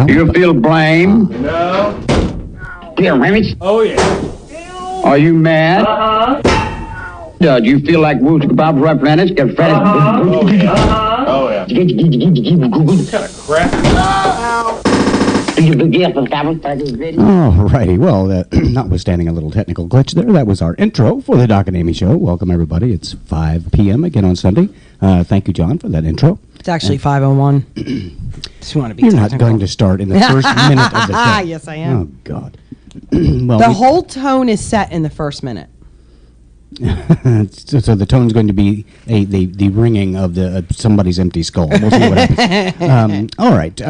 Do you feel blame? No. Feel image? Oh, yeah. Are you mad? Do you feel like Woods Bob Replenish? Get Fred. Oh, yeah. Oh, yeah. What kind of crap? All righty. Well, notwithstanding a little technical glitch there, that was our intro for the Doc and Amy Show. Welcome, everybody. It's 5 p.m. again on Sunday. Thank you, John, for that intro. It's actually 5:01. Just want to be You're technical. not going to start in the first minute of the show. Yes, I am. Oh, God. Well, The whole tone is set in the first minute. so the tone's going to be the ringing of the somebody's empty skull. We'll see what happens. All right.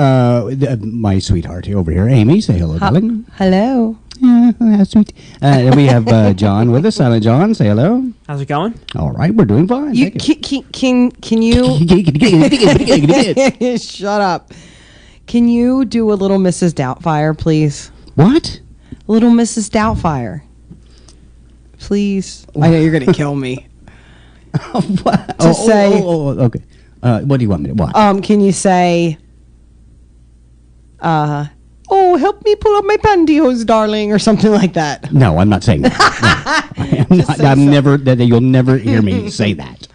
My sweetheart over here, Amy, say hello, darling. Hello. Yeah, how sweet. We have John with us. Silent John, say hello. How's it going? All right, we're doing fine. You Thank you. can you shut up? Can you do a little Mrs. Doubtfire, please? What? A little Mrs. Doubtfire, please. I know you're gonna kill me. What? Okay. What do you want me to? What? Can you say? Oh, help me pull up my pantyhose, darling, or something like that. No, I'm not saying that. No. You'll never hear me say that.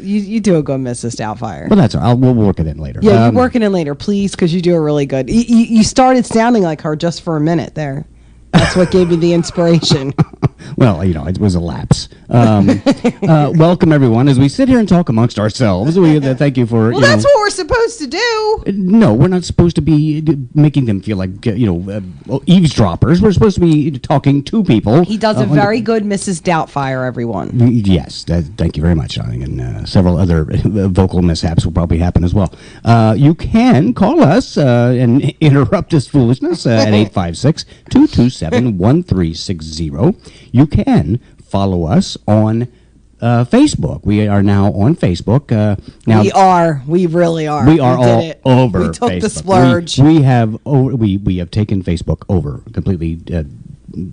You do a good Mrs. Doubtfire. Well, that's all right. We'll work it in later. Yeah, you work it in later, please, because you do it really good. You started sounding like her just for a minute there. That's what gave me the inspiration. Well, it was a lapse. Welcome, everyone, as we sit here and talk amongst ourselves. We thank you for. Well, that's what we're supposed to do. No, we're not supposed to be making them feel like eavesdroppers. We're supposed to be talking to people. He does a very good Mrs. Doubtfire, everyone. Yes, thank you very much, darling. And several other vocal mishaps will probably happen as well. You can call us and interrupt this foolishness at 856-227-1360. You can follow us on Facebook. We are now on Facebook. Now We really are. We are all over. We took Facebook. the splurge. We have taken Facebook over completely.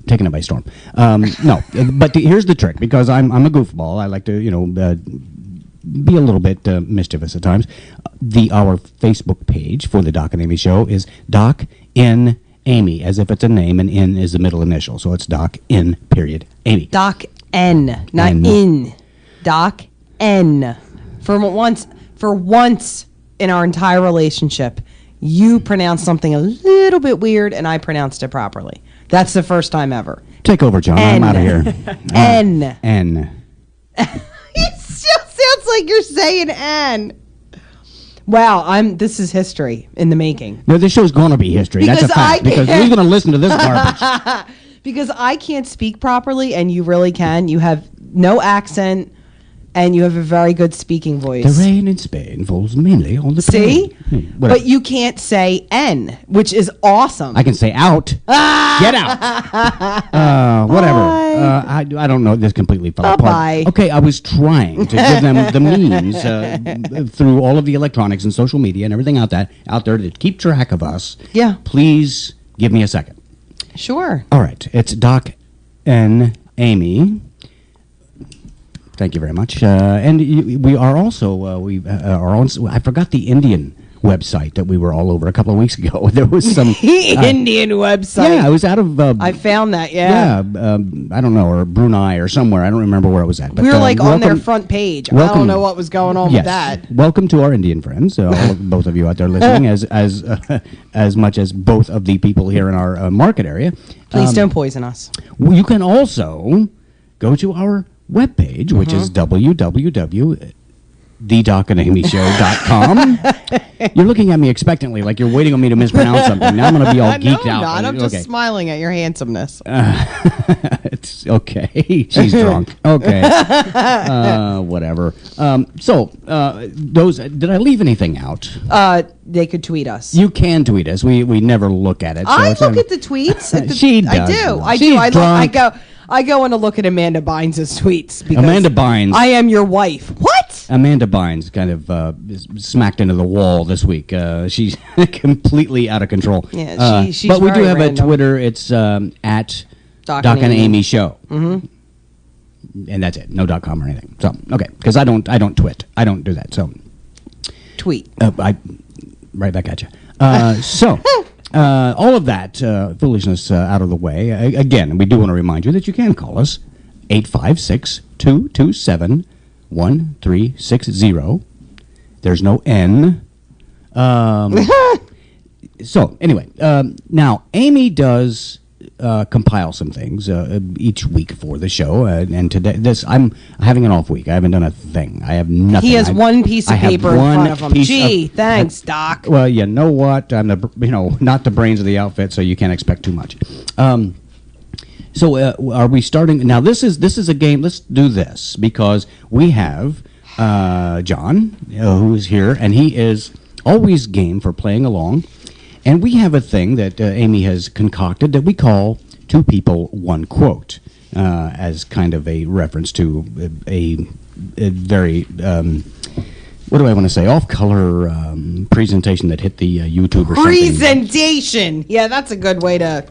Taken it by storm. No, but here's the trick. Because I'm a goofball. I like to be a little bit mischievous at times. Our Facebook page for the Doc and Amy Show is Doc in Amy, as if it's a name, and N is the middle initial. So it's Doc in period Amy. Doc N, not in. Doc N. For once in our entire relationship, you pronounced something a little bit weird, and I pronounced it properly. That's the first time ever. Take over, John. I'm out of here. N. N. It still sounds like you're saying N. Wow, this is history in the making. No, this show's going to be history. Because that's a fact. Because who's going to listen to this garbage? Because I can't speak properly, and you really can. You have no accent, and you have a very good speaking voice. The rain in Spain falls mainly on the See? plain. But you can't say N, which is awesome. I can say out. Get out. Whatever. I don't know. This completely fell apart. Bye-bye. Okay, I was trying to give them the means through all of the electronics and social media and everything out there to keep track of us. Yeah. Please give me a second. Sure. All right. It's Doc and Amy. Thank you very much. And we are also are on. I forgot the Indian website that we were all over a couple of weeks ago. There was some Indian website. Yeah, I was out of. I found that. Yeah. Yeah, I don't know, or Brunei or somewhere. I don't remember where it was at. But, we were on their front page. I don't know what was going on with that. Welcome to our Indian friends, both of you out there listening, as much as both of the people here in our market area. Please don't poison us. You can also go to our webpage, which is www.thedocandamyshow.com. You're looking at me expectantly, like you're waiting on me to mispronounce something. Now I'm going to be all geeked out. No, I'm just smiling at your handsomeness. It's okay. She's drunk. Okay. Whatever. Those. Did I leave anything out? They could tweet us. You can tweet us. We never look at it. So I look at the tweets. She does. I do. She's drunk. I go and look at Amanda Bynes' tweets. Because Amanda Bynes. I am your wife. What? Amanda Bynes kind of smacked into the wall this week. She's completely out of control. Yeah, she's but we do have random. a Twitter. It's at Doc and Amy Show. Mm-hmm. And that's it. No .com or anything. So okay, because I don't twit. I don't do that. So tweet. Right back at you. So All of that foolishness out of the way. Again, we do want to remind you that you can call us 856-227-1360. There's no N. So anyway, now Amy does compile some things each week for the show, and today I'm having an off week. I haven't done a thing. I have nothing. He has one piece of paper in front of him. Gee, thanks, Doc. Well, you know what? I'm not the brains of the outfit, so you can't expect too much. So are we starting now? This is a game. Let's do this because we have John who is here, and he is always game for playing along. And we have a thing that Amy has concocted that we call Two People, One Quote, as kind of a reference to a very, what do I want to say, off-color presentation that hit the YouTube or something. Presentation! Yeah, that's a good way to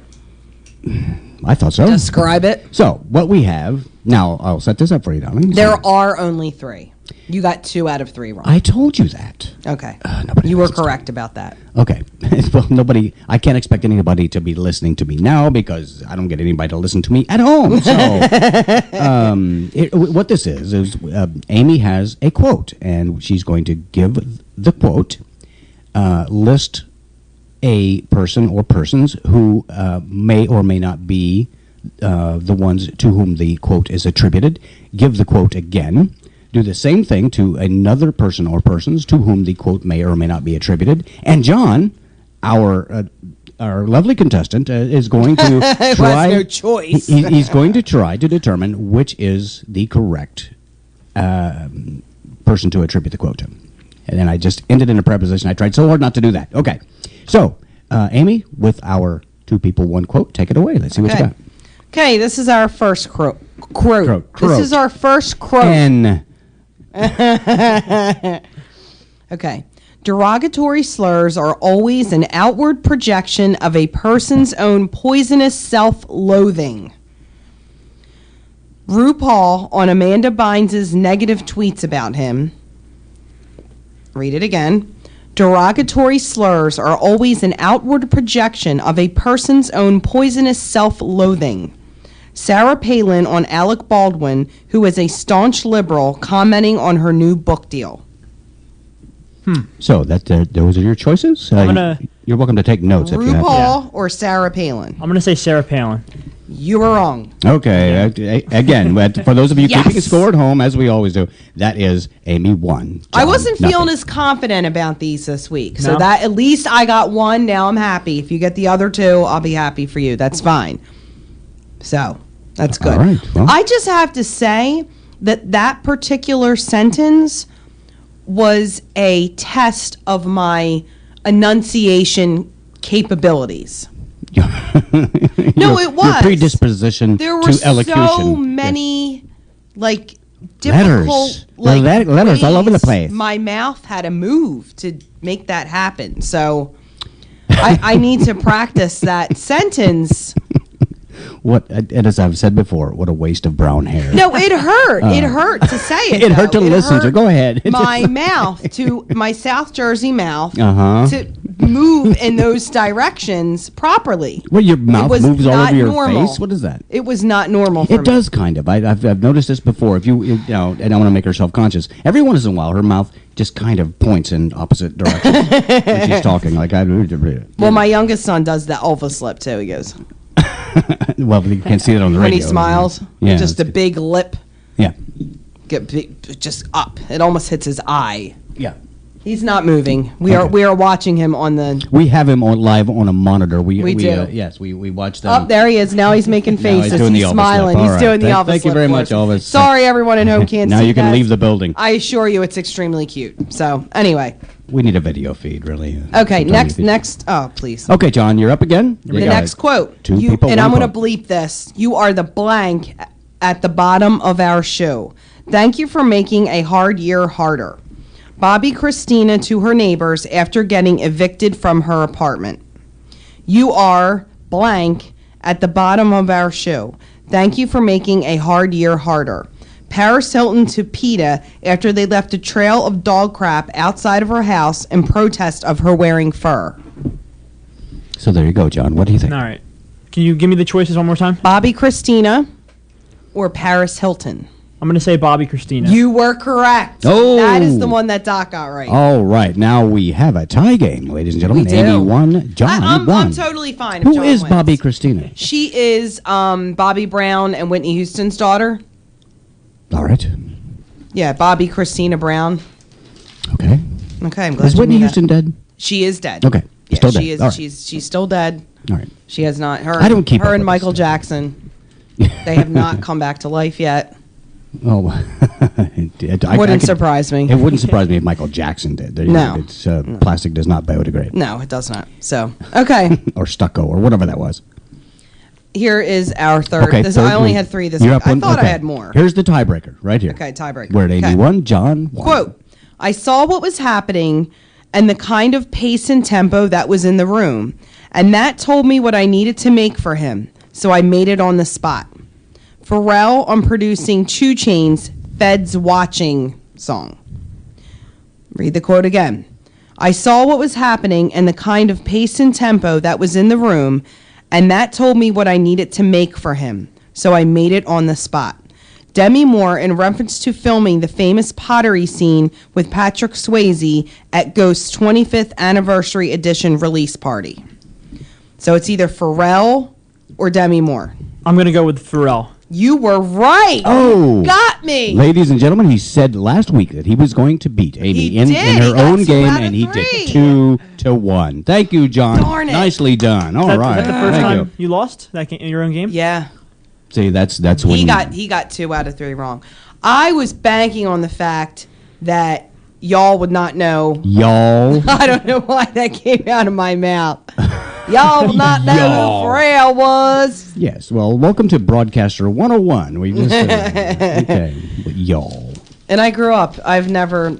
I thought so. describe it. So, what we have, now I'll set this up for you, darling. There are only 3. You got 2 out of 3 wrong. I told you that. Okay. Nobody You were listens to correct about that. Okay. Well, I can't expect anybody to be listening to me now because I don't get anybody to listen to me at home. So, what this is Amy has a quote, and she's going to give the quote, list a person or persons who may or may not be the ones to whom the quote is attributed, give the quote again, do the same thing to another person or persons to whom the quote may or may not be attributed. And John, our lovely contestant, is going to try. Has no choice. He's going to try to determine which is the correct person to attribute the quote to. And then I just ended in a preposition. I tried so hard not to do that. Okay. So, Amy, with our Two People, One Quote, take it away. Let's see what you got. Okay, this is our first quote. This is our first quote. N. Okay. Derogatory slurs are always an outward projection of a person's own poisonous self-loathing. RuPaul on Amanda Bynes' negative tweets about him. Read it again. Derogatory slurs are always an outward projection of a person's own poisonous self-loathing. Sarah Palin on Alec Baldwin, who is a staunch liberal, commenting on her new book deal. So those are your choices. You're welcome to take notes if you have. RuPaul or Sarah Palin? I'm going to say Sarah Palin. You were wrong. Okay. Again, for those of you Yes. keeping score at home, as we always do, that is Amy 1. I wasn't John, feeling nothing. as confident about these this week. So No? that at least I got 1. Now I'm happy. If you get the other 2, I'll be happy for you. That's fine. So that's good. All right, well. I just have to say that particular sentence was a test of my enunciation capabilities. No, it was. Your predisposition There were to elocution. so many, difficult Letters. Letters all over the ways place. My mouth had to move to make that happen. So I need to practice that sentence. And as I've said before, what a waste of brown hair. No, it hurt. It hurt to say it. It hurt though. to listen to. hurt Go ahead. My mouth to my South Jersey mouth Uh-huh. to move in those directions properly. Well, your mouth was moves all not over your normal. face. What is that? It was not normal for me. It does kind of. I've noticed this before. If you know, and I want to make her self-conscious. Every once in a while, her mouth just kind of points in opposite directions when she's talking. Like Well, my youngest son does the Elvis lip too. He goes well, you can't see it on the when radio. he smiles. Yeah, just a it's- big lip, Yeah, get big, just up. It almost hits his eye. yeah. He's not moving. We are watching him on the. We have him on live on a monitor. We do. Yes, we watch them. Oh, there he is. Now he's making Now faces. he's doing the Elvis smiling. lip. All He's right. doing the Elvis Thank you lip very for much, us. Elvis. Sorry, everyone at home can't Now see you can that. leave the building. I assure you, it's extremely cute. So anyway, We need a video feed, really. okay. Sometimes Next. Oh, please. Okay, John, you're up again. The next quote. Two people, and I'm one going to quote. bleep this. You are the blank at the bottom of our shoe. Thank you for making a hard year harder. Bobby Christina to her neighbors after getting evicted from her apartment. You are blank at the bottom of our shoe. Thank you for making a hard year harder. Paris Hilton to PETA after they left a trail of dog crap outside of her house in protest of her wearing fur. So there you go, John. What do you think? All right. Can you give me the choices one more time? Bobby Christina or Paris Hilton? I'm going to say Bobby Christina. You were correct. Oh. That is the one that Doc got right. All right. Now we have a tie game, ladies and gentlemen. We do. Amy won. John won. I'm totally fine if Who John is wins. Bobby Christina? She is Bobby Brown and Whitney Houston's daughter. All right. Yeah, Bobby Christina Brown. Okay. Okay, I'm glad Is you Whitney knew Houston that. dead? She is dead. Okay. Yeah, Still dead. she is. All right. She's still dead. All right. She has not. Her. I don't keep her up and with Michael this. Jackson. They have not come back to life yet. Oh, Wouldn't surprise me. It wouldn't surprise me if Michael Jackson did. There you No. go. It's plastic does not biodegrade, No, it does not. So, okay. or stucco, or whatever that was. Here is our third. Okay, I only had 3 this You're week. up I one- thought I okay. had more. Here's the tiebreaker right here. Okay, tiebreaker. Where Amy Okay. won, John won. Quote, I saw what was happening and the kind of pace and tempo that was in the room, and that told me what I needed to make for him, so I made it on the spot. Pharrell on producing 2 Chainz' Feds Watching song. Read the quote again. I saw what was happening and the kind of pace and tempo that was in the room, and that told me what I needed to make for him, so I made it on the spot. Demi Moore in reference to filming the famous pottery scene with Patrick Swayze at Ghost's 25th anniversary edition release party. So it's either Pharrell or Demi Moore. I'm going to go with Pharrell. You were right. Oh. You got me. Ladies and gentlemen, he said last week that he was going to beat Amy He in did. her He got own 2 game, out of and he 3. did 2-1. Thank you, John. Darn it. Nicely done. All Is right. that the first Thank time you. you lost in your own game? Yeah. See, that's when He got 2 out of 3 wrong. I was banking on the fact that y'all would not know. y'all. I don't know why that came out of my mouth. Y'all will not know Y'all. who Pharrell was. Yes. Well, welcome to Broadcaster 101. We just okay, but y'all. And I grew up. I've never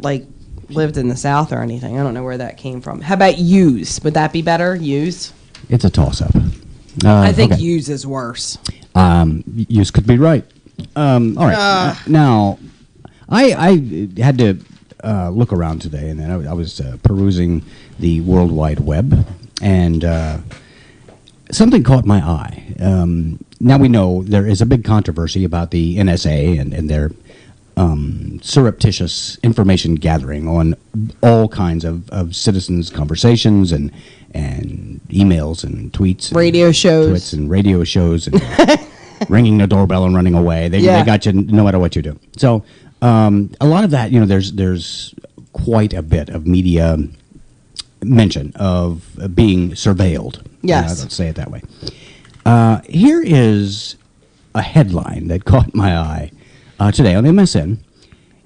lived in the South or anything. I don't know where that came from. How about use? Would that be better? Use? It's a toss-up. I think okay. use is worse. Use could be right. All right. Now, I had to look around today, and then I was perusing the World Wide Web, and something caught my eye. Now we know there is a big controversy about the NSA and their surreptitious information gathering on all kinds of citizens' conversations and emails and tweets, Radio shows. twits and radio shows, and ringing the doorbell and running away. They got you no matter what you do. So a lot of that, there's quite a bit of media mention of being surveilled. Yes. Let's say it that way. Here is a headline that caught my eye today on MSN.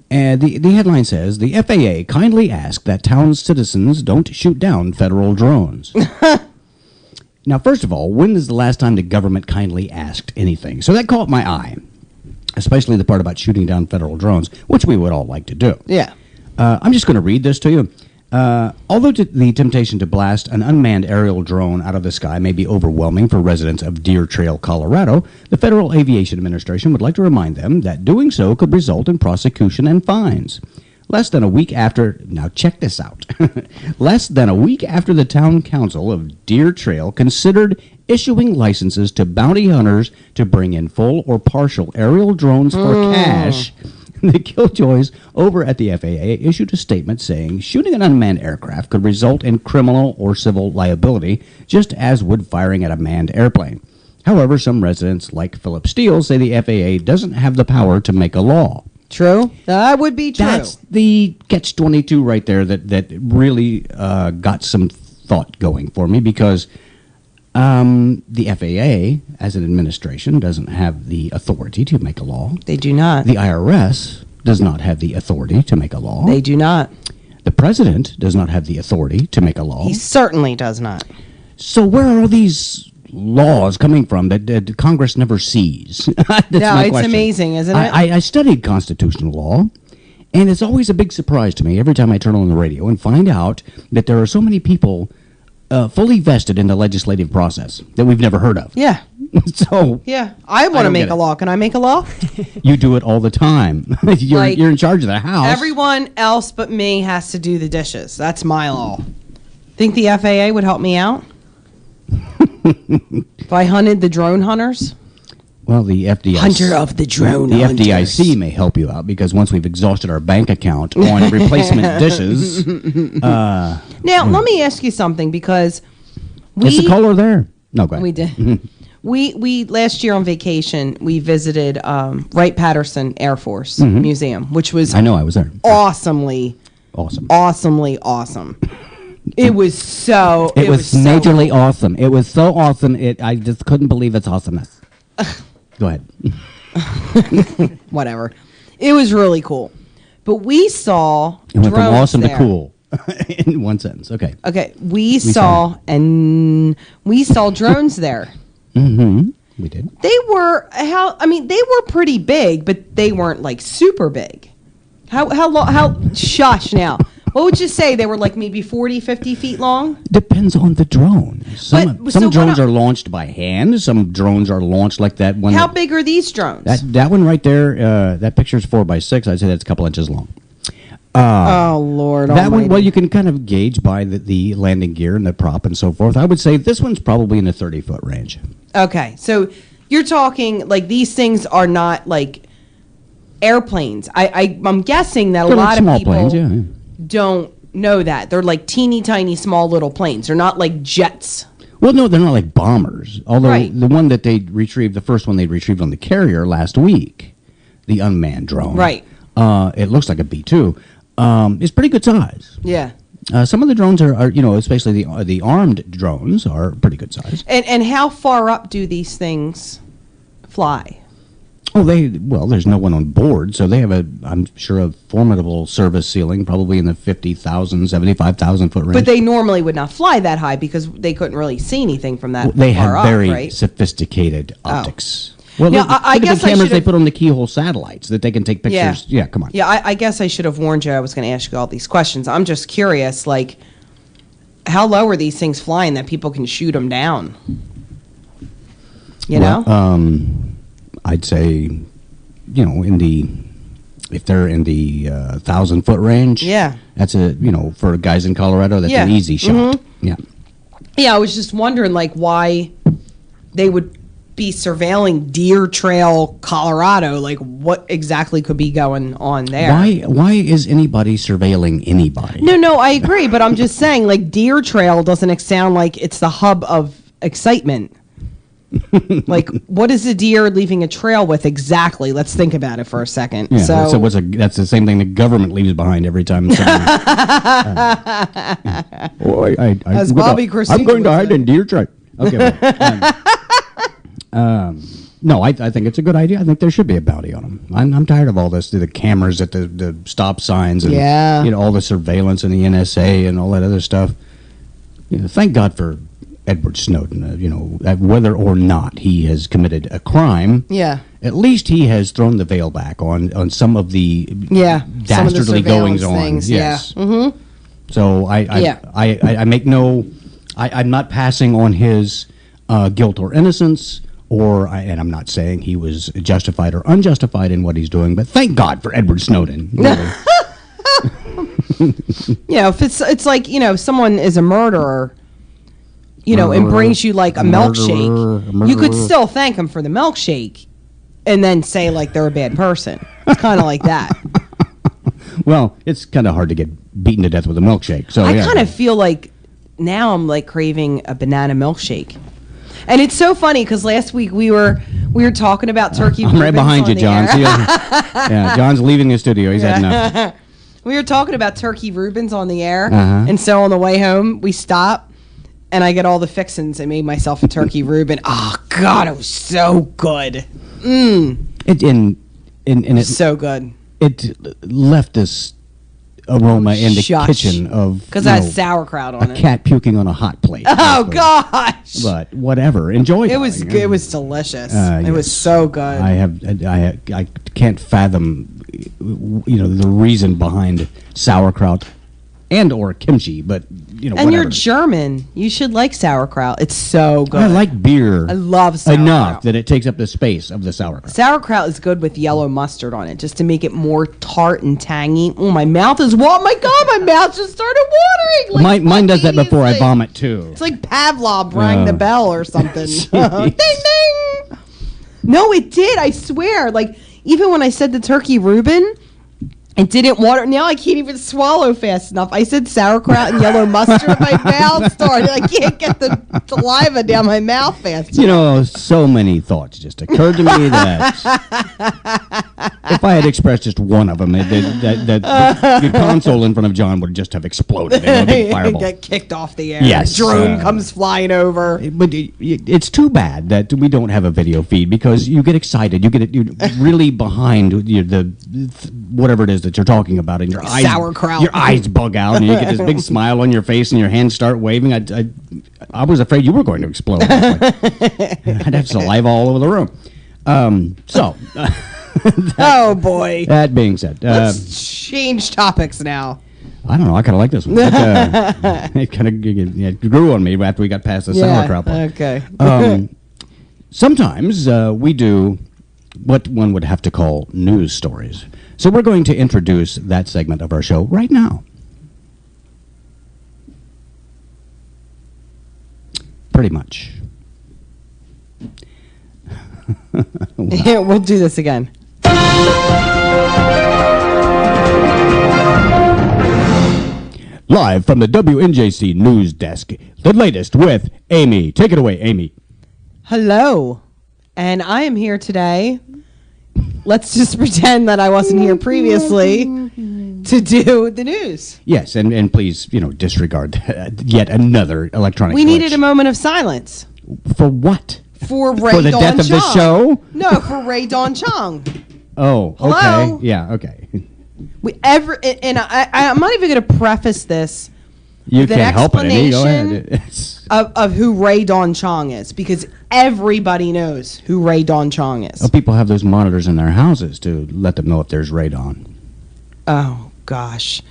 And the headline says, the FAA kindly asked that town citizens don't shoot down federal drones. Now, first of all, when is the last time the government kindly asked anything? So that caught my eye, especially the part about shooting down federal drones, which we would all like to do. Yeah. I'm just going to read this to you. Although the temptation to blast an unmanned aerial drone out of the sky may be overwhelming for residents of Deer Trail, Colorado, the Federal Aviation Administration would like to remind them that doing so could result in prosecution and fines. Less than a week after, now check this out, less than a week after the town council of Deer Trail considered issuing licenses to bounty hunters to bring in full or partial aerial drones for cash, the Killjoys over at the FAA issued a statement saying shooting an unmanned aircraft could result in criminal or civil liability, just as would firing at a manned airplane. However, some residents, like Philip Steele, say the FAA doesn't have the power to make a law. True. That would be true. That's the catch-22 right there that really got some thought going for me, because the FAA, as an administration, doesn't have the authority to make a law. They do not. The IRS does not have the authority to make a law. They do not. The president does not have the authority to make a law. He certainly does not. So where are all these laws coming from that Congress never sees? That's my it's question. amazing, isn't it? I studied constitutional law, and it's always a big surprise to me every time I turn on the radio and find out that there are so many people fully vested in the legislative process that we've never heard of. Yeah. So Yeah. I want to don't make get a it. law. Can I make a law? you do it all the time. You're in charge of the house. Everyone else but me has to do the dishes. That's my law. Think the FAA would help me out? If I hunted the drone hunters. Well, the FDIC. Hunter of the drone The hunters. FDIC may help you out because once we've exhausted our bank account on replacement dishes, Now, let me ask you something because is the caller there? No, go ahead. We did. We last year on vacation we visited Wright-Patterson Air Force Museum, which was I know I was there. awesomely awesome. It was so. It was so majorly awesome. It was so awesome. I just couldn't believe its awesomeness. Go ahead. Whatever. It was really cool. But we saw It went from drones awesome there. to cool in one sentence. Okay. Okay, we saw drones there. Mm-hmm. We did. They were they were pretty big, but they weren't like super big. How shush now. What would you say? They were like maybe 40, 50 feet long? Depends on the drone. Some so drones what are launched by hand. Some drones are launched like that one. How big are these drones? That one right there, that picture's 4x6. I'd say that's a couple inches long. Oh, Lord That almighty. one, well, you can kind of gauge by the landing gear and the prop and so forth. I would say this one's probably in the 30-foot range. Okay, so you're talking like these things are not like airplanes. I'm guessing that They're a like lot small of people planes, yeah. don't know that. They're like teeny tiny small little planes. They're not like jets. Well, no, they're not like bombers. Although Right. the one that they retrieved, the first one they retrieved on the carrier last week, the unmanned drone. Right. It looks like a B-2. It's pretty good size. Yeah. Some of the drones are especially the armed drones are pretty good size. And how far up do these things fly? Oh, there's no one on board, so they have I'm sure, a formidable service ceiling, probably in the 50,000, 75,000 foot range. But they normally would not fly that high because they couldn't really see anything from that They far have up, very right? sophisticated optics. Well, Now, look, I look at guess the I cameras they should've- put on the keyhole satellites that they can take pictures. Yeah, come on. Yeah, I guess I should have warned you I was going to ask you all these questions. I'm just curious, like, how low are these things flying that people can shoot them down? You know? I'd say, if they're in the 1,000-foot range. Yeah. That's for guys in Colorado, that's Yeah. an easy shot. Yeah. Yeah, I was just wondering, like, why they would be surveilling Deer Trail, Colorado. Like, what exactly could be going on there? Why is anybody surveilling anybody? No, I agree, but I'm just saying, like, Deer Trail doesn't sound like it's the hub of excitement. Like, what is a deer leaving a trail with exactly? Let's think about it for a second. Yeah, So that's the same thing the government leaves behind every time. As Bobby Christine I'm going to would hide say. in Deer Trail. Okay. No, I think it's a good idea. I think there should be a bounty on them. I'm tired of all this, the cameras at the stop signs, and Yeah. all the surveillance and the NSA and all that other stuff. Thank God for Edward Snowden. Whether or not he has committed a crime, yeah, at least he has thrown the veil back on some of the some of the dastardly goings surveillance on. things, Yes. yeah. Mm-hmm. So I make no. I'm not passing on his guilt or innocence, and I'm not saying he was justified or unjustified in what he's doing. But thank God for Edward Snowden. Really. If it's like someone is a murderer, and Murderer, brings you like a milkshake, murderer. you could still thank them for the milkshake, and then say like they're a bad person. It's kind of like that. Well, it's kind of hard to get beaten to death with a milkshake. So I yeah. kind of feel like now I'm like craving a banana milkshake. And it's so funny because last week we were talking about turkey. I'm right Reubens behind on you, the John. air. See yeah, John's leaving the studio. He's had enough. We were talking about turkey Reubens on the air, Uh-huh. and so on the way home we stop, and I get all the fixins. I made myself a turkey Reuben. Oh God, it was so good. It's So good it left this aroma in the Shush. kitchen of because it has sauerkraut on a it. cat puking on a hot plate. Oh basically. gosh, But whatever, enjoy it was good. It was delicious. It was yes. so good. I can't fathom the reason behind sauerkraut and or kimchi, but And whatever. you're German. You should like sauerkraut. It's so good. I like beer. I love sauerkraut. enough that it takes up the space of the sauerkraut. Sauerkraut is good with yellow mustard on it, just to make it more tart and tangy. Oh, my mouth is watering. My God, my mouth just started watering. Like Mine does that before I spontaneously. vomit too. It's like Pavlov rang the bell or something. Jeez. Ding ding. No, it did. I swear. Like even when I said the turkey Reuben, it didn't water. Now I can't even swallow fast enough. I said sauerkraut and yellow mustard. My mouth started. I can't get the saliva down my mouth fast enough. So many thoughts just occurred to me that if I had expressed just one of them, the console in front of John would just have exploded. A big fireball. Get kicked off the air. Yes, Drone comes flying over. But it's too bad that we don't have a video feed because you get excited. You're really behind whatever it is that you're talking about, and your eyes Sauerkraut. Your eyes bug out, and you get this big smile on your face, and your hands start waving. I was afraid you were going to explode. I'd have saliva all over the room. Oh boy. That being said, Let's change topics now. I don't know. I kind of like this one. It kind of grew on me after we got past the sauerkraut part. Okay. Sometimes we do what one would have to call news stories. So we're going to introduce that segment of our show right now. Pretty much. We'll do this again. Live from the WNJC News Desk, the latest with Amy. Take it away, Amy. Hello. And I am here today. Let's just pretend that I wasn't here previously to do the news. Yes, and please, disregard yet another electronic We glitch. needed a moment of silence. For what? For Ray For the Dawn death of the Chong. show? No, for Ray Dawn Chong. Oh, Hello? okay. Yeah, okay. I'm not even going to preface this You with an can't help it, Amy. Go explanation ahead. of who Ray Dawn Chong is, because everybody knows who Ray Dawn Chong is. Oh, people have those monitors in their houses to let them know if there's radon. Oh, gosh.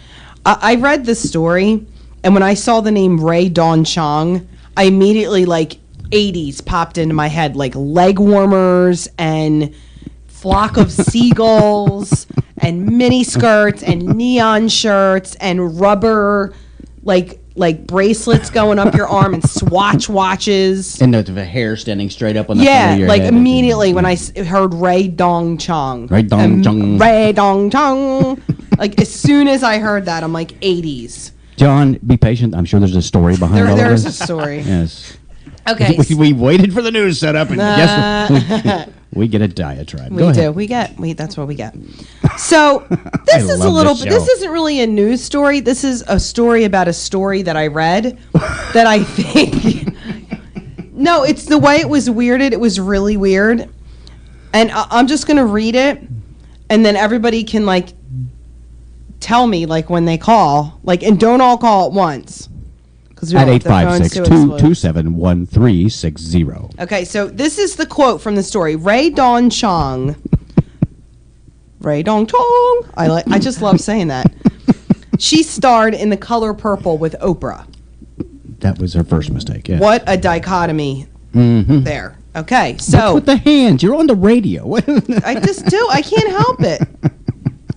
I read this story, and when I saw the name Ray Dawn Chong, I immediately, 80s popped into my head, like leg warmers and flock of seagulls and mini skirts and neon shirts and rubber, like bracelets going up your arm and Swatch watches. And the hair standing straight up on the front of your head. Immediately when I heard Ray Dong Chong. Ray Dong Chong. Ray Dong Chong. As soon as I heard that, I'm like, 80s. John, be patient. I'm sure there's a story behind all of There's a this. story. Yes. Okay. We waited for the news setup, and guess we get a diatribe. Go We ahead. do. That's what we get. So this is a love little this bit. show. This isn't really a news story. This is a story about a story that I read that I think. No, it's the way it was weirded. It was really weird, and I'm just gonna read it, and then everybody can tell me when they call, and don't all call at once. At 856-227-1360. Okay, so this is the quote from the story. Ray Dawn Chong. Ray Dawn Chong. I just love saying that. She starred in The Color Purple with Oprah. That was her first mistake. Yeah. What a dichotomy there. Okay, What's so with the hands? You're on the radio. I just do. I can't help it.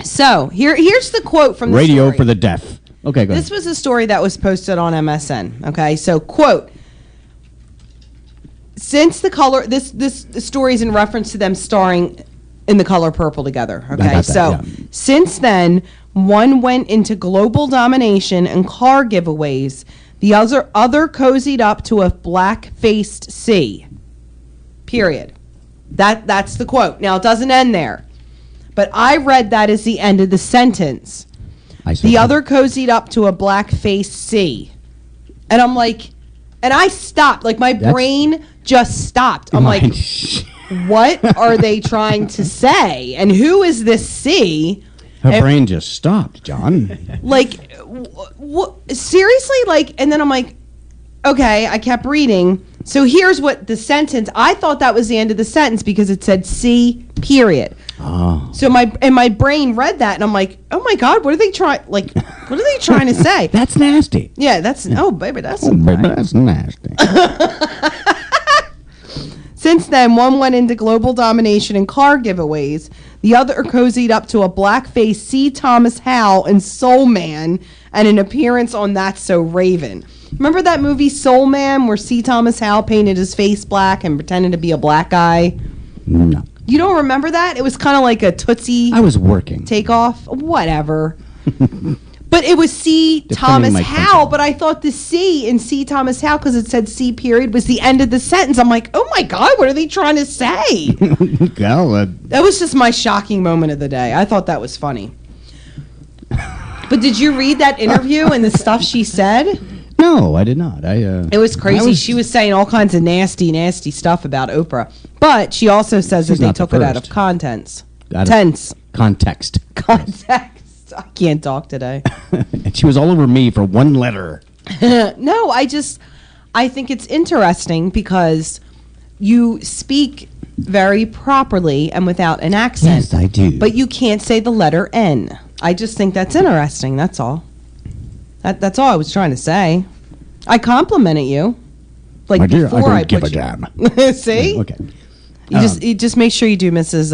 So here's the quote from the Radio story. for the deaf. Okay, go ahead. This was a story that was posted on MSN. Okay, so quote: since the color, this story is in reference to them starring in The Color Purple together. Okay, got that, so yeah. since then, one went into global domination and car giveaways. The other cozied up to a black-faced sea. Period. That's the quote. Now it doesn't end there, but I read that as the end of the sentence. The other cozied up to a black-faced sea. And I'm like, and I stopped. My brain just stopped. I'm like, what are they trying to say? And who is this sea? Her brain just stopped, John. Seriously? And then I'm like, okay, I kept reading. So here's what the sentence. I thought that was the end of the sentence because it said C period. Oh. So my brain read that and I'm like, oh my God, what are they trying? Like, what are they trying to say? That's nasty. Yeah, that's oh baby, that's Baby, that's nasty. Since then, one went into global domination and car giveaways. The other cozied up to a blackface C. Thomas Howell in Soul Man and an appearance on That's So Raven. Remember that movie Soul Man where C. Thomas Howell painted his face black and pretended to be a black guy? No. You don't remember that? It was kind of like a Tootsie I was working. takeoff. Whatever. But it was C. Defending Thomas my Howell, country. but I thought the C in C. Thomas Howell, because it said C period, was the end of the sentence. I'm like, oh my God, what are they trying to say? Well, That was just my shocking moment of the day. I thought that was funny. But did you read that interview and the stuff she said? no, I did not. It was crazy. She was saying all kinds of nasty, nasty stuff about Oprah. But she also says that She's they not the took it out of first. contents. Out of Tense. context. Context. I can't talk today. And she was all over me for one letter. No, I think it's interesting because you speak very properly and without an accent. Yes, I do. But you can't say the letter N. I just think that's interesting. That's all. That's all I was trying to say. I complimented you. Like My dear, I before don't I give put a you. damn. See? Okay. You just make sure you do Mrs.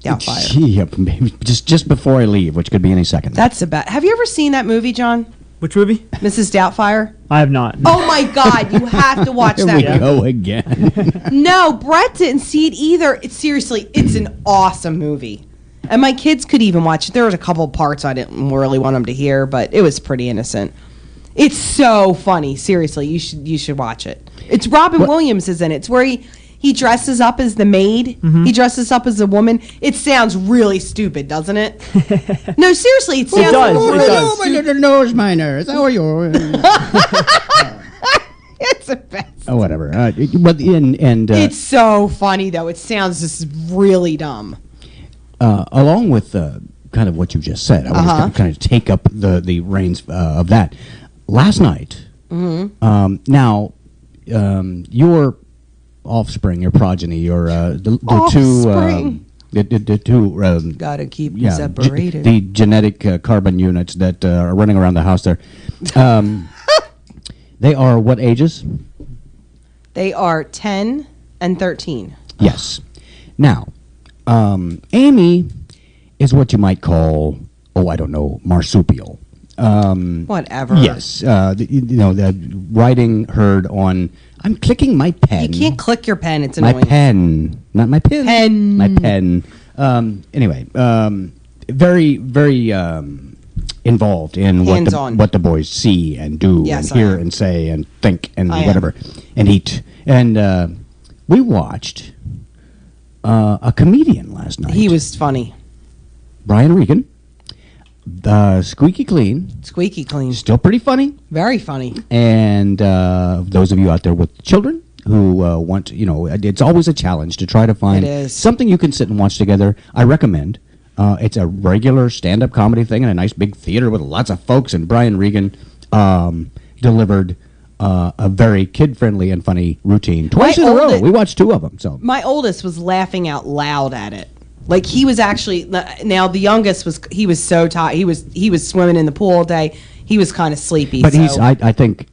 Doubtfire. Yep, maybe just before I leave, which could be any second. That's about. Have you ever seen that movie, John? Which movie? Mrs. Doubtfire? I have not. Oh my God, you have to watch Here that we movie. go again. No, Brett didn't see it either. It's an awesome movie. And my kids could even watch it. There was a couple parts I didn't really want them to hear, but it was pretty innocent. It's so funny. Seriously, you should watch it. It's Robin Williams is in it. It's where he dresses up as the maid. Mm-hmm. He dresses up as a woman. It sounds really stupid, doesn't it? No, seriously, it sounds does. Oh, It hello, does. my little nose miners. How are you? It's the best. Oh, whatever. It's so funny though. It sounds just really dumb. Along with kind of what you just said, I was going to kind of take up the reins of that. Last night, now, your offspring, your progeny, your the Offspring. the two Gotta keep them yeah, separated. the genetic carbon units that are running around the house there. They are what ages? They are 10 and 13. Yes. Now, Amy is what you might call, I don't know, marsupial. Whatever. Yes. The riding herd on. I'm clicking my pen. You can't click your pen. It's My annoying. pen, not my pin. Pen. My pen. Anyway, very, very involved in Hands-on. what the boys see and do Yes, and I hear am. and say and think and I am. whatever and eat. And we watched a comedian last night. He was funny. Brian Regan. Squeaky clean. Squeaky clean. Still pretty funny. Very funny. And those of you out there with children who want, it's always a challenge to try to find It is. something you can sit and watch together. I recommend. It's a regular stand-up comedy thing in a nice big theater with lots of folks. And Brian Regan delivered a very kid-friendly and funny routine twice My in a row. oldest- We watched two of them. So My oldest was laughing out loud at it. Like he was actually now the youngest he was so tired. He was swimming in the pool all day. He was kind of sleepy. but so I think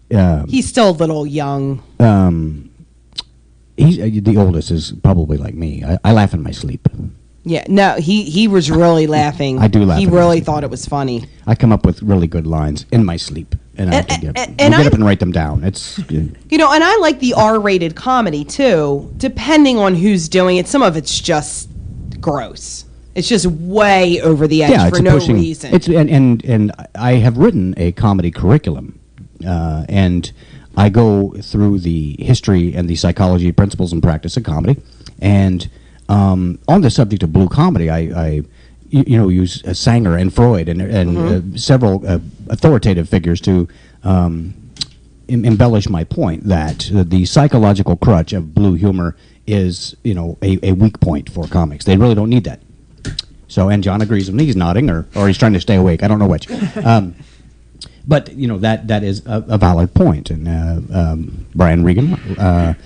he's still a little young. he's the oldest is probably like me. I laugh in my sleep. Yeah, no, he was really laughing. I do laugh He at my really sleep. thought it was funny. I come up with really good lines in my sleep, and I can get, and I'll get I- up and write them down. It's And I like the R-rated comedy too, depending on who's doing it. Some of it's just gross. It's just way over the edge for no reason. It's and I have written a comedy curriculum, and I go through the history and the psychology, principles, and practice of comedy. And on the subject of blue comedy, I use Sanger and Freud and several authoritative figures to embellish my point that the psychological crutch of blue humor is a weak point for comics. They really don't need that. So, and John agrees with me. He's nodding, or he's trying to stay awake. I don't know which. But that is a valid point. And Brian Regan,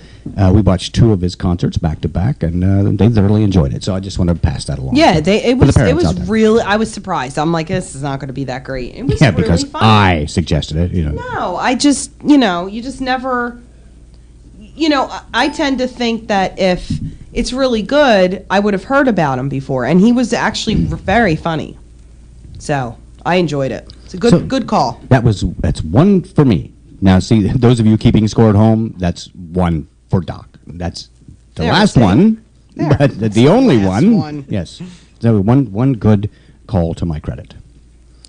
we watched 2 of his concerts back to back, and they thoroughly enjoyed it. So I just wanted to pass that along. Yeah, it was there. really. I was surprised. I'm like, this is not going to be that great. It was Yeah, really because fun. I suggested it. No, I just you just never. I tend to think that if it's really good, I would have heard about him before, and he was actually very funny. So I enjoyed it. It's a good call. That's 1 for me. Now, see, those of you keeping score at home, that's 1 for Doc. That's the last one, There. but That's the only last one. Yes, so one good call to my credit.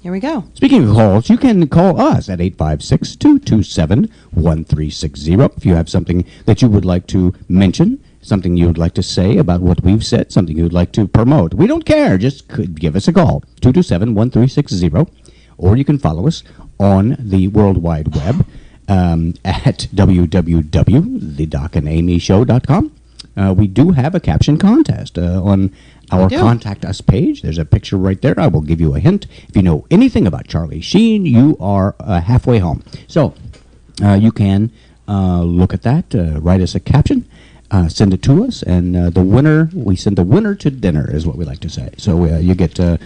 Here we go. Speaking of calls, you can call us at 856-227-1360 if you have something that you would like to mention, something you would like to say about what we've said, something you would like to promote. We don't care. Just give us a call, 227-1360, or you can follow us on the World Wide Web at www.thedocandamyshow.com. We do have a caption contest on our Contact Us page. There's a picture right there. I will give you a hint. If you know anything about Charlie Sheen, you are halfway home. So you can look at that, write us a caption, send it to us, and we send the winner to dinner, is what we like to say. So you get a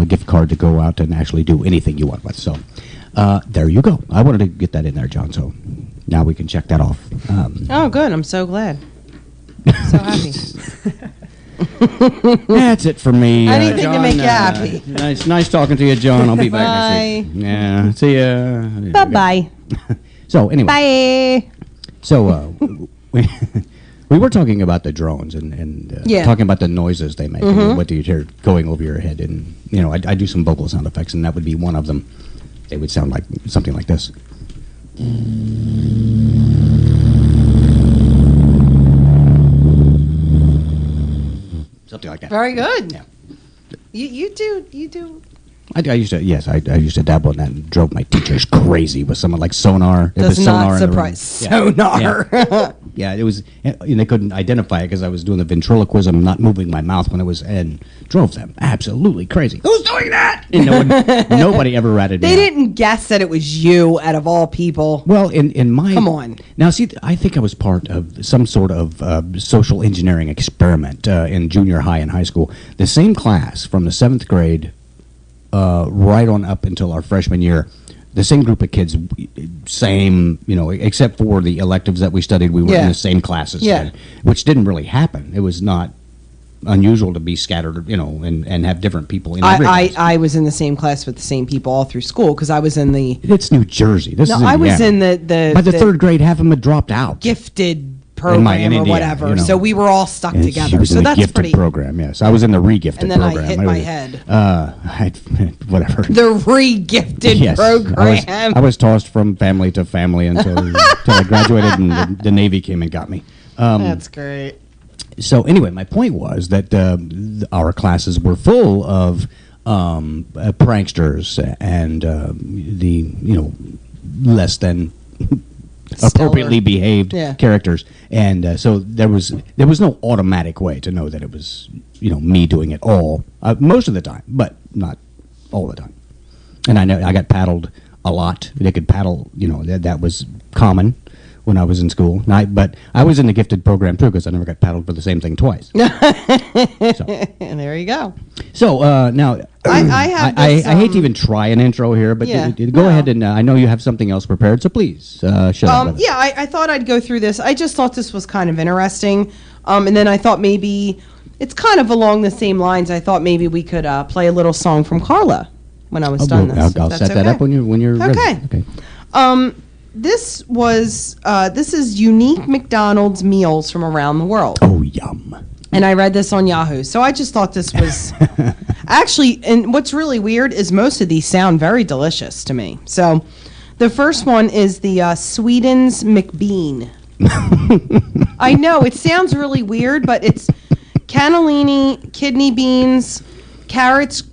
gift card to go out and actually do anything you want with. So there you go. I wanted to get that in there, John, so now we can check that off. Oh, good. I'm so glad. So happy. That's it for me. Anything John, to make you happy. Nice talking to you, John. I'll be back next week. Yeah. See ya. Bye-bye. So anyway. Bye. So we were talking about the drones and talking about the noises they make and what you hear going over your head. And I do some vocal sound effects, and that would be one of them. They would sound like something like this. Something like that. Very good. Yeah. You do. I used to dabble in that and drove my teachers crazy with someone like sonar. Does not in the room. surprise. Sonar. Yeah, it was. And they couldn't identify it because I was doing the ventriloquism, not moving my mouth when it was, and drove them absolutely crazy. Who's doing that? And nobody ever ratted me They out. didn't guess that it was you out of all people. Well, in my Come on. Now, see, I think I was part of some sort of social engineering experiment in junior high and high school. The same class from the 7th grade right on up until our freshman year. The same group of kids, same, except for the electives that we studied, we were in the same classes, which didn't really happen. It was not unusual to be scattered, and have different people in every class. I was in the same class with the same people all through school because I was in the. It's New Jersey. I was in the. By the 3rd grade, half of them had dropped out. Gifted program in or Indiana, whatever. So we were all stuck She together. was So in the that's gifted pretty. program, yes. I was in the re-gifted And then program. I hit my head. Whatever. The re-gifted Yes, program. I was tossed from family to family until I graduated, and the Navy came and got me. That's great. So anyway, my point was that our classes were full of pranksters and less than appropriately behaved characters, and so there was no automatic way to know that it was me doing it all most of the time, but not all the time. And I know I got paddled a lot. They could paddle, that was common when I was in school. But I was in the gifted program too because I never got paddled for the same thing twice. And there you go. So now I hate to even try an intro here, but go ahead and I know you have something else prepared, so please shut up. Yeah, I thought I'd go through this. I just thought this was kind of interesting, and then I thought maybe it's kind of along the same lines. I thought maybe we could play a little song from Carla when I was done this. I'll set that up when you're ready. Okay. This is unique McDonald's meals from around the world. Oh, yum. And I read this on Yahoo. So I just thought this was actually, and what's really weird is most of these sound very delicious to me. So the first one is the Sweden's McBean. I know, it sounds really weird, but it's cannellini, kidney beans, carrots.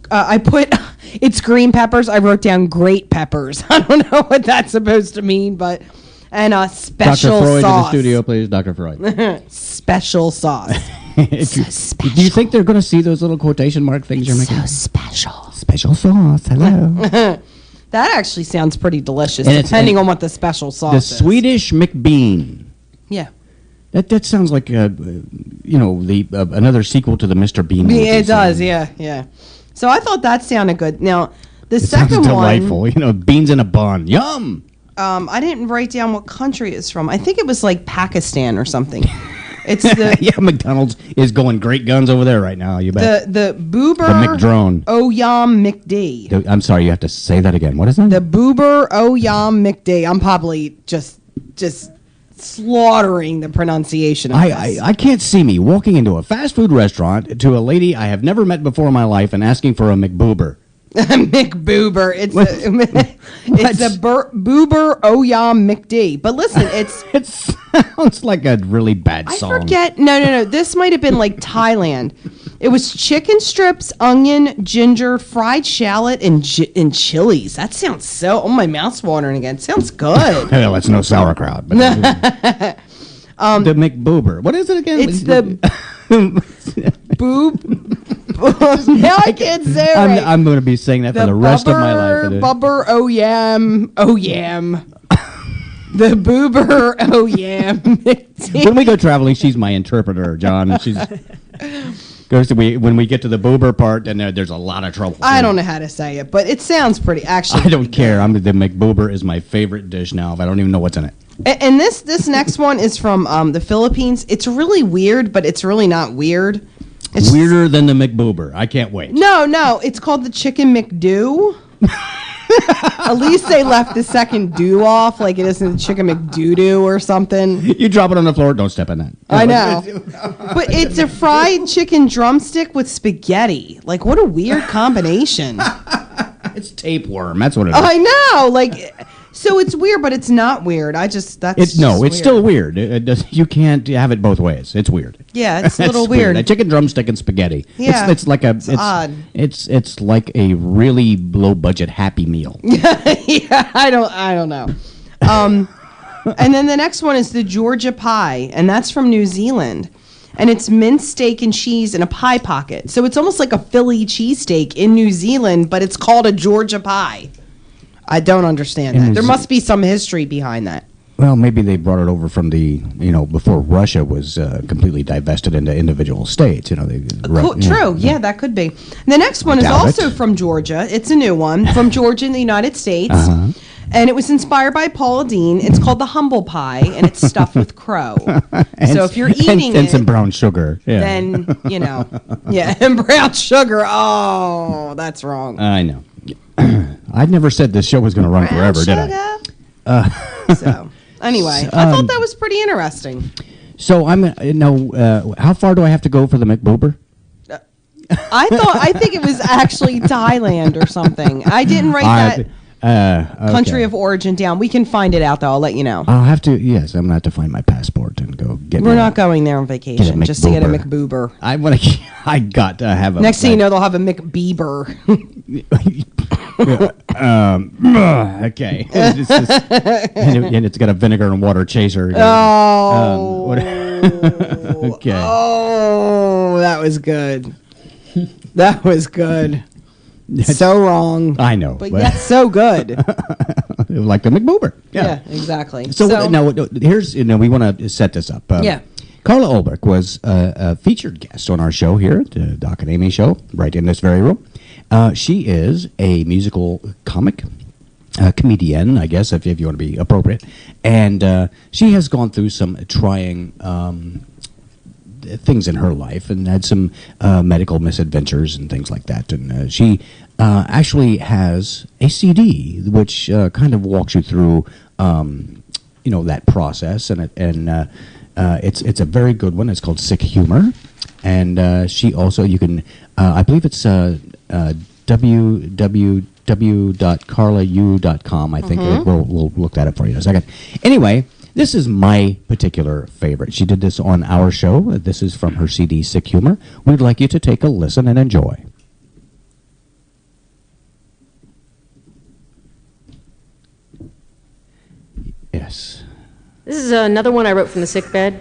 It's green peppers. I wrote down great peppers. I don't know what that's supposed to mean, but special Dr. Freud sauce. in the studio, please, Dr. Freud. Special sauce. Do you think they're going to see those little quotation mark things you're making? So special. Special sauce. Hello. That actually sounds pretty delicious, And depending on what the special sauce The is. Swedish McBean. Yeah. That sounds like the another sequel to the Mr. Bean. Yeah, movie, it does. Yeah. So I thought that sounded good. Now, the It second sounds one, delightful. Beans in a bun. Yum. I didn't write down what country it's from. I think it was like Pakistan or something. It's the Yeah, McDonald's is going great guns over there right now. You bet. the Boober The McDrone. Oyam McD. I'm sorry, you have to say that again. What is that? The Boober Oyam McD. I'm probably just slaughtering the pronunciation of this. I can't see me walking into a fast food restaurant to a lady I have never met before in my life and asking for a McBoober. McBoober. It's a Boober Oyam McD. But listen, It sounds like a really bad I song. forget. No. This might have been like Thailand. It was chicken strips, onion, ginger, fried shallot, and chilies. That sounds so. Oh, my mouth's watering again. Sounds good. Hell, it's no sauerkraut. But the McBoober. What is it again? It's the boob. Now I can't say it right. I'm going to be saying that for the rest of my life. Bubber Oyam. The Boober Oyam. When we go traveling, she's my interpreter, John. She's when we get to the Boober part, and there's a lot of trouble. I don't know how to say it, but it sounds pretty. Actually, I don't care. The McBoober is my favorite dish now. If I don't even know what's in it. And this next one is from the Philippines. It's really weird, but it's really not weird. It's Weirder than the McBoober. I can't wait. No. It's called the Chicken McDoo. At least they left the second do off, like it isn't the Chicken McDoo-doo or something. You drop it on the floor. Don't step in that. I know. But it's a fried chicken drumstick with spaghetti. Like, what a weird combination. It's tapeworm. That's what it is. I know. Like, so it's weird, but it's not weird. It's still weird. It does, you can't have it both ways. It's weird. Yeah, it's a little weird. A chicken drumstick and spaghetti. Yeah, it's like it's odd. It's like a really low budget Happy Meal. Yeah, I don't know. And then the next one is the Georgia pie, and that's from New Zealand. And it's minced steak and cheese in a pie pocket. So it's almost like a Philly cheesesteak in New Zealand, but it's called a Georgia pie. I don't understand that. There must be some history behind that. Well, maybe they brought it over from before Russia was completely divested into individual states. True. Yeah, that could be. The next one is also from Georgia. It's a new one from Georgia in the United States. Uh-huh. And it was inspired by Paula Deen. It's called the humble pie, and it's stuffed with crow. So if you're eating and some brown sugar, then, and brown sugar. Oh, that's wrong. I know. I'd never said this show was going to run forever, did I? So, anyway, I thought that was pretty interesting. So how far do I have to go for the McBoober? I think it was actually Thailand or something. I didn't write that. Okay. Country of origin down. We can find it out, though. I'll let you know. I'll have to. Yes, I'm gonna have to find my passport and go get. We're not going there on vacation just to get a McBoober. I got to have a. Next thing you know, they'll have a McBeaber. Okay. And it's got a vinegar and water chaser. Oh. Okay. Oh, that was good. That was good. So wrong. I know. But yet so good. Like the McBoober. Yeah, exactly. So now, here's, we want to set this up. Yeah. Carla Ulbrich was a featured guest on our show here at the Doc and Amy show, right in this very room. She is a musical comic, comedian, I guess, if you want to be appropriate. And she has gone through some trying things in her life and had some medical misadventures and things like that. And she actually has a CD which kind of walks you through, that process. And it's a very good one. It's called Sick Humor. And she also, you can, I believe it's www.carlau.com. I think we'll look that up for you in a second. Anyway, this is my particular favorite. She did this on our show. This is from her CD, Sick Humor. We'd like you to take a listen and enjoy. Yes. This is another one I wrote from the sick bed.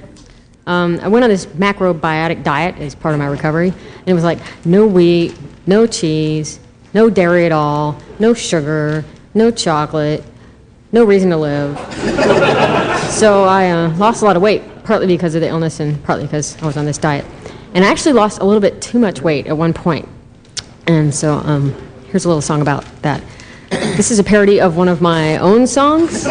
I went on this macrobiotic diet as part of my recovery, and it was like no wheat, no cheese, no dairy at all, no sugar, no chocolate, no reason to live. So I lost a lot of weight, partly because of the illness and partly because I was on this diet. And I actually lost a little bit too much weight at one point. And so here's a little song about that. This is a parody of one of my own songs.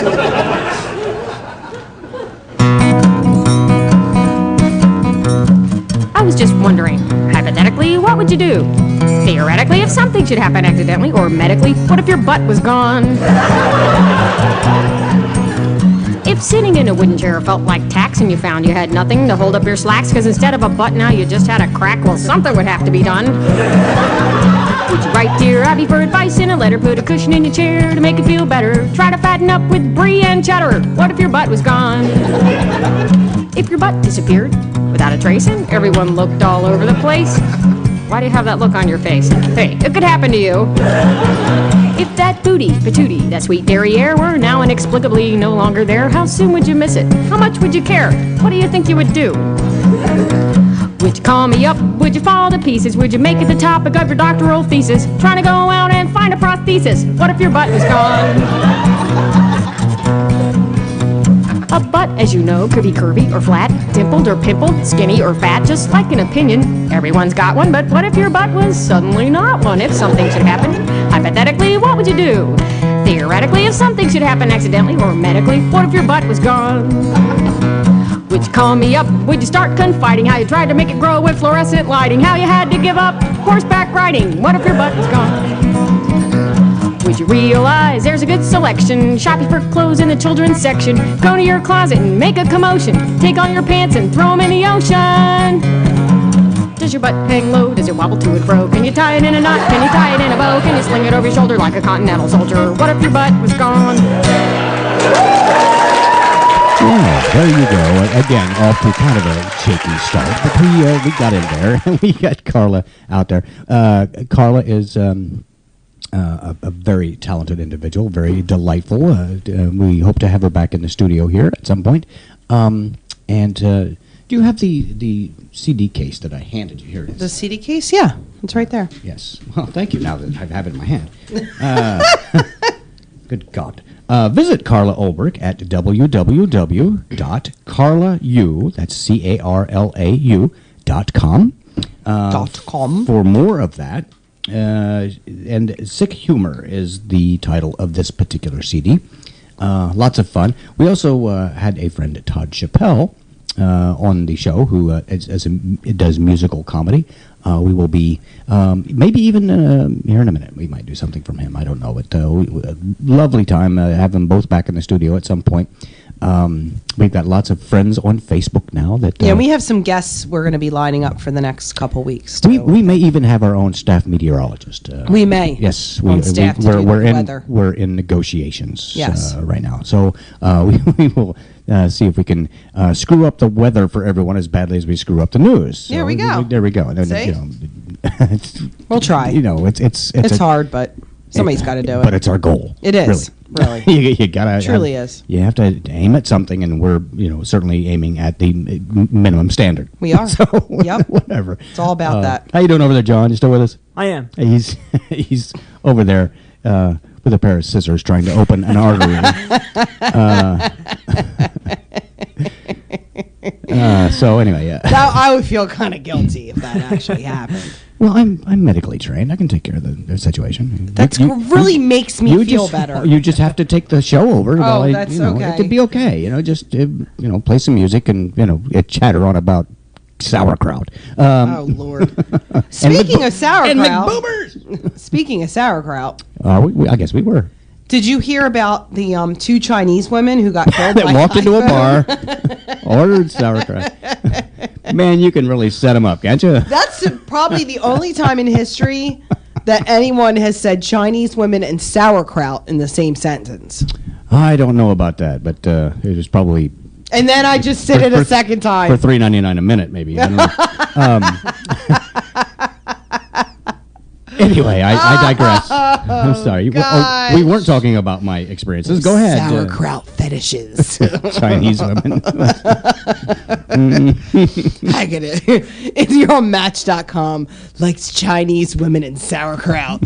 I was just wondering, hypothetically, what would you do? Theoretically, if something should happen accidentally, or medically, what if your butt was gone? If sitting in a wooden chair felt like tax and you found you had nothing to hold up your slacks because instead of a butt now you just had a crack, well, something would have to be done. Would you write Dear Abby for advice in a letter, put a cushion in your chair to make it feel better, try to fatten up with brie and cheddar? What if your butt was gone? If your butt disappeared without a trace and everyone looked all over the place, why do you have that look on your face? Hey, it could happen to you. If that booty, patootie, that sweet derriere were now inexplicably no longer there, how soon would you miss it? How much would you care? What do you think you would do? Would you call me up? Would you fall to pieces? Would you make it the topic of your doctoral thesis? Trying to go out and find a prosthesis. What if your butt was gone? A butt, as you know, could be curvy or flat, dimpled or pimpled, skinny or fat, just like an opinion. Everyone's got one, but what if your butt was suddenly not one? If something should happen, hypothetically, what would you do? Theoretically, if something should happen accidentally or medically, what if your butt was gone? Would you call me up? Would you start confiding how you tried to make it grow with fluorescent lighting? How you had to give up horseback riding? What if your butt was gone? Would you realize there's a good selection? Shopping for clothes in the children's section. Go to your closet and make a commotion. Take all your pants and throw them in the ocean. Does your butt hang low? Does it wobble to and fro? Can you tie it in a knot? Can you tie it in a bow? Can you sling it over your shoulder like a continental soldier? What if your butt was gone? Yeah, there you go. Again, off to kind of a shaky start, but we got in there and we got Carla out there. Carla is a very talented individual, very delightful. We hope to have her back in the studio here at some point. Do you have the CD case that I handed you? Here it is. The CD case? Yeah, it's right there. Yes. Well, thank you. Now that I have it in my hand. Good God. Visit Carla Ulbrich at www.carlau, that's CARLAU.com. For more of that. And Sick Humor is the title of this particular CD. Lots of fun. We also had a friend, Todd Chappelle, on the show who does musical comedy. We will be, maybe even here in a minute, we might do something from him. I don't know. But lovely time. Have them both back in the studio at some point. We've got lots of friends on Facebook now. Yeah, we have some guests we're going to be lining up for the next couple weeks, too. We may even have our own staff meteorologist. We may. Yes. On staff to do the weather. We're in negotiations yes. Right now. So we will see if we can screw up the weather for everyone as badly as we screw up the news. So there we go. There we go. See? We'll try. It's hard, but somebody's got to do it. But it's our goal. It is. Really. you gotta. It truly is. You have to aim at something, and we're certainly aiming at the minimum standard. We are. So yep. Whatever. It's all about that. How you doing over there, John? You still with us? I am. He's over there with a pair of scissors trying to open an artery. So anyway, Now, I would feel kind of guilty if that actually happened. Well, I'm medically trained. I can take care of the situation. That really makes me feel better. You just have to take the show over. Oh, that's okay. It could be okay. Just play some music and chatter on about sauerkraut. Oh Lord! Speaking of sauerkraut, speaking of sauerkraut, I guess we were. Did you hear about the two Chinese women who got killed? That walked into a bar, ordered sauerkraut. Man, you can really set them up, can't you? That's probably the only time in history that anyone has said Chinese women and sauerkraut in the same sentence. I don't know about that, but it was probably. And then I just said it a second time for $3.99 a minute, maybe. I don't know. Anyway, I digress. I'm sorry. We weren't talking about my experiences. Go ahead. Sauerkraut fetishes. Chinese women. I get it. If you're on Match.com, likes Chinese women and sauerkraut.